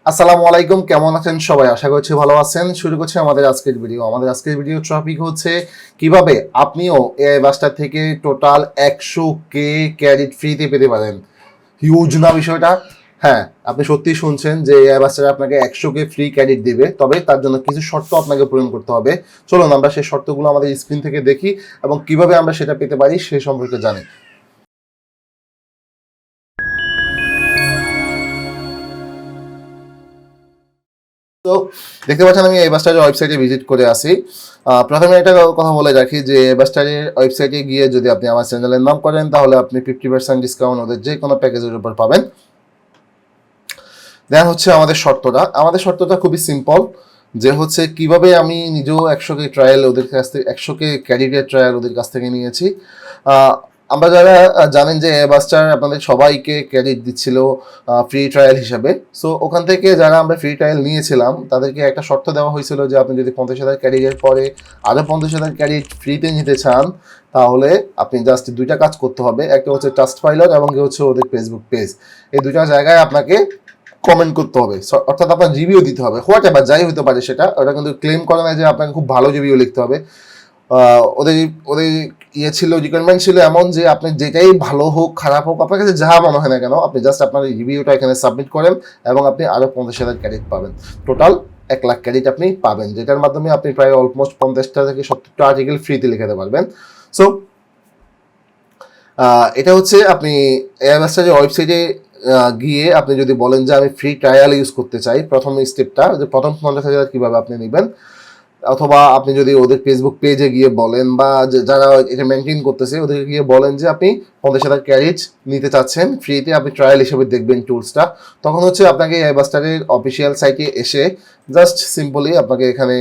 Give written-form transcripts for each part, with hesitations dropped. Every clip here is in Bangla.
আসসালামু আলাইকুম, কেমন আছেন সবাই? আশা করছি ভালো আছেন। শুরু করছি আমাদের আজকের ভিডিও। আমাদের আজকের ভিডিও টপিক হচ্ছে কিভাবে আপনিও এআই বাস্টার থেকে টোটাল 100K ক্রেডিট ফ্রিতে পেতে পারেন। হিউজ না বিষয়টা? হ্যাঁ, আপনি সত্যিই শুনছেন যে এআই বাস্টার আপনাকে 100K ফ্রি ক্রেডিট দেবে, তবে তার জন্য কিছু শর্ত আপনাকে পূরণ করতে হবে। চলুন আমরা সেই শর্তগুলো আমাদের স্ক্রিন থেকে দেখি এবং কিভাবে আমরা সেটা পেতে পারি সে সম্পর্কে জানি। তো দেখতে পাচ্ছেন আমি এই বাস্টারের ওয়েবসাইটে ভিজিট করে আসি। প্রথমে এটা কথা বলে রাখি যে বাস্টারের ওয়েবসাইটে গিয়ে যদি আপনি আমার চ্যানেলের নাম করেন তাহলে আপনি 50% ডিসকাউন্ট ওদের যে কোনো প্যাকেজের উপর পাবেন। দেন হচ্ছে আমাদের শর্তটা খুবই সিম্পল, যে হচ্ছে কিভাবে আমি নিজেও 100K ট্রায়াল ওদের কাছ থেকে 100K ক্রেডিটের ট্রায়াল ওদের কাছ থেকে নিয়েছি। আমরা যারা জানেন যে বাস্টার আপনাদের সবাইকে ক্রেডিট দিচ্ছিল ফ্রি ট্রায়াল হিসাবে। সো ওখান থেকে যারা আমরা ফ্রি ট্রায়াল নিয়েছিলাম তাদেরকে একটা শর্ত দেওয়া হয়েছিল যে আপনি যদি 50,000 ক্রেডিটের পরে আরও 50,000 ক্রেডিট ফ্রিতে নিতে চান তাহলে আপনি জাস্ট দুইটা কাজ করতে হবে। একটা হচ্ছে ট্রাস্ট পাইলট এবং হচ্ছে ওদের ফেসবুক পেজ, এই দুইটা জায়গায় আপনাকে কমেন্ট করতে হবে, অর্থাৎ আপনার রিভিউ দিতে হবে। হোয়াট এভার যাই হতে পারে সেটা, ওটা কিন্তু ক্লেম করে না যে আপনাকে খুব ভালো রিভিউ লিখতে হবে। ওদের ওদের ছিল রিকোয়ারমেন্ট ছিল এমন যে আপনি যেটাই ভালো হোক খারাপ হোক আপনার কাছে যা মনে হয় না কেন আপনি জাস্ট আপনার রিভিউটা এখানে সাবমিট করেন এবং আপনি আরও 50,000 ক্রেডিট পাবেন। টোটাল 1 লাখ ক্রেডিট আপনি পাবেন, যেটার মাধ্যমে আপনি প্রায় অলমোস্ট 50টা থেকে 70টা আর্টিকেল ফ্রিতে লিখাতে পারবেন। সো এটা হচ্ছে আপনি এআই বাস্টারের ওয়েবসাইটে গিয়ে আপনি যদি বলেন যে আমি ফ্রি ট্রায়াল ইউজ করতে চাই, প্রথম স্টেপটা যে প্রথম 50,000 কীভাবে আপনি নেবেন, অথবা আপনি যদি ওদের ফেসবুক পেজে গিয়ে বলেন বা যারা এটা মেনটেন করতেছে ওদেরকে গিয়ে বলেন যে আপনি 50,000 ক্রেডিট নিতে চাচ্ছেন ফ্রিতে, আপনি ট্রায়াল হিসেবে দেখবেন টুলসটা, তখন হচ্ছে আপনাকে এআই বাস্টারের অফিসিয়াল সাইটে এসে জাস্ট সিম্পলি আপনাকে এখানে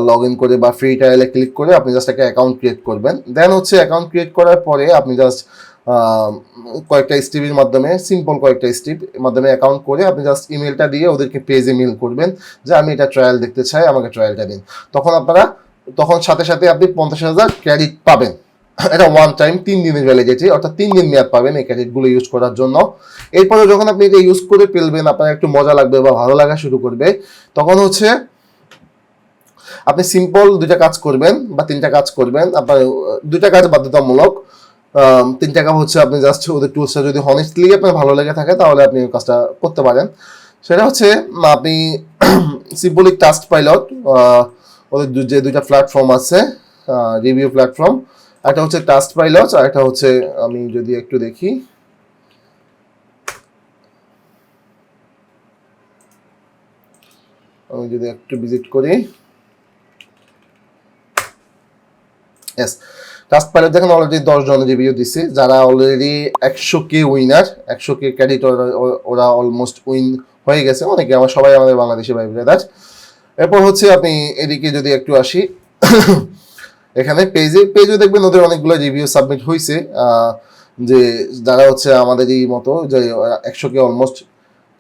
লগ ইন করে বা ফ্রি ট্রায়ালে ক্লিক করে আপনি জাস্ট একটা অ্যাকাউন্ট ক্রিয়েট করবেন। দেন হচ্ছে অ্যাকাউন্ট ক্রিয়েট করার পরে আপনি জাস্ট কয়েকটা স্টেপের মাধ্যমে সিম্পল কয়েকটা স্টেপ মাধ্যমে অ্যাকাউন্ট করে আপনি জাস্ট ইমেলটা দিয়ে ওদেরকে পেজে মেল করবেন যে আমি এটা ট্রায়াল দেখতে চাই, আমাকে ট্রায়ালটা দিন। তখন সাথে সাথে আপনি 50,000 ক্রেডিট পাবেন। এটা ওয়ান টাইম 3 দিনের ভ্যালিডিটি, অর্থাৎ 3 দিন মেয়াদ পাবেন এই ক্রেডিটগুলো ইউজ করার জন্য। এরপরে যখন আপনি এটা ইউজ করে ফেলবেন আপনার একটু মজা লাগবে বা ভালো লাগা শুরু করবে, তখন হচ্ছে আপনি সিম্পল 2টা কাজ করবেন বা 3টা কাজ করবেন। আপনার 2টা কাজ বাধ্যতামূলক, 3টা কাজ হচ্ছে আপনি জাস্ট ওদের টুলসটা যদি হনেস্টলি আপনার ভালো লেগে থাকে তাহলে আপনি ওই কাজটা করতে পারেন। সেটা হচ্ছে আপনি সিম্পলি ট্রাস্ট পাইলট, ওদের যে 2টা প্ল্যাটফর্ম আছে রিভিউ প্ল্যাটফর্ম, একটা হচ্ছে ট্রাস্ট পাইলট আর একটা হচ্ছে আমি যদি একটু দেখি আমি যদি একটু ভিজিট করি, ইয়েস ট্রাস্ট পাইলট দেখেন অলরেডি 10 জন রিভিউ দিচ্ছে যারা already 100K winner, 100K credit ওরা অলমোস্ট উইন হয়ে গেছে অনেকে, সবাই আমাদের বাংলাদেশি ভাই ব্রাদার। এরপর হচ্ছে আপনি এদিকে যদি একটু আসি এখানে পেজও দেখবেন ওদের অনেকগুলো রিভিউ সাবমিট হয়েছে, যে যারা হচ্ছে আমাদেরই মতো যে 100K অলমোস্ট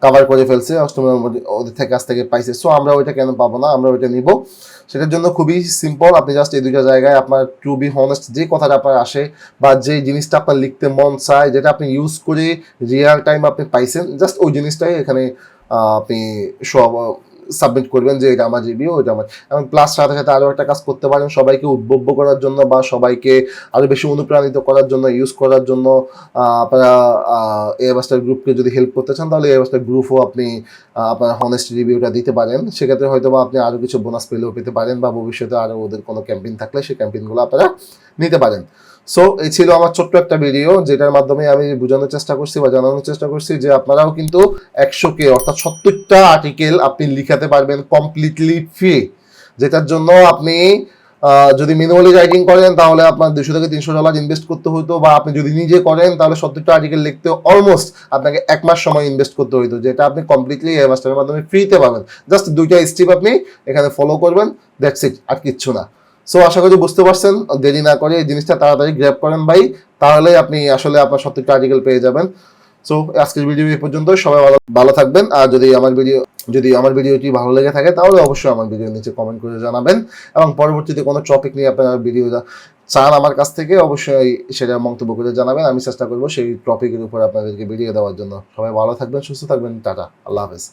কাভার করে ফেলছে, অষ্টমের ওদের কাছ থেকে পাইছে। সো আমরা ওইটা কেন পাবো না, আমরা ওইটা নিব। সেটার জন্য খুবই সিম্পল, আপনি জাস্ট এই 2টা জায়গায় আপনার টু বি হনেস্ট যে কথাটা আপনার আসে বা যে জিনিসটা আপনার লিখতে মন চায়, যেটা আপনি ইউজ করে রিয়েল টাইম আপনি পাইছেন, জাস্ট ওই জিনিসটাই এখানে আপনি সব সাবমিট করবেন যে এটা আমার রিভিউ, এটা আমার। এবং প্লাস সাথে সাথে আরও একটা কাজ করতে পারেন, সবাইকে উদ্বুদ্ধ করার জন্য বা সবাইকে আরও বেশি অনুপ্রাণিত করার জন্য, ইউজ করার জন্য আপনারা এআই বাস্টার গ্রুপকে যদি হেল্প করতে চান তাহলে এআই বাস্টার গ্রুপও আপনি আপনার হনেস্ট রিভিউটা দিতে পারেন। সেক্ষেত্রে হয়তো বা আপনি আরও কিছু বোনাস পেলেও পেতে পারেন বা ভবিষ্যতে আরও ওদের কোনো ক্যাম্পেইন থাকলে সেই ক্যাম্পেইনগুলো আপনারা নিতে পারেন। সো এই ছিল আমার ছোট্ট একটা ভিডিও, যেটার মাধ্যমে আমি বোঝানোর চেষ্টা করছি বা জানানোর চেষ্টা করছি যে আপনারাও কিন্তু 100K অর্থাৎ 70টা আর্টিকেল আপনি লিখাতে পারবেন কমপ্লিটলি ফ্রি, যেটার জন্য আপনি যদি ম্যানুয়ালি রাইটিং করেন তাহলে আপনার $200 থেকে $300 ইনভেস্ট করতে হতো, বা আপনি যদি নিজে করেন তাহলে 70টা আর্টিকেল লিখতে অলমোস্ট আপনাকে 1 মাস সময় ইনভেস্ট করতে হতো, যেটা আপনি কমপ্লিটলি এআই বাস্টারের মাধ্যমে ফ্রিতে পাবেন। জাস্ট 2টা স্টেপ আপনি এখানে ফলো করবেন, দ্যাটস ইট, আর কিচ্ছু না। সো আশা করি বুঝতে পারছেন, দেরি না করে এই জিনিসটা তাড়াতাড়ি গ্র্যাব করেন ভাই, তাহলে আপনি আসলে আপনার 70টা আর্টিকেল পেয়ে যাবেন। সো আজকের ভিডিও এই পর্যন্ত, সবাই ভালো থাকবেন। আর যদি আমার ভিডিওটি ভালো লেগে থাকে তাহলে অবশ্যই আমার ভিডিও নিচে কমেন্ট করে জানাবেন, এবং পরবর্তীতে কোনো টপিক নিয়ে আপনারা ভিডিও চান আমার কাছ থেকে অবশ্যই সেটা মন্তব্য করে জানাবেন, আমি চেষ্টা করবো সেই টপিকের উপর আপনাদেরকে ভিডিও দেওয়ার জন্য। সবাই ভালো থাকবেন, সুস্থ থাকবেন, টাটা, আল্লাহ হাফেজ।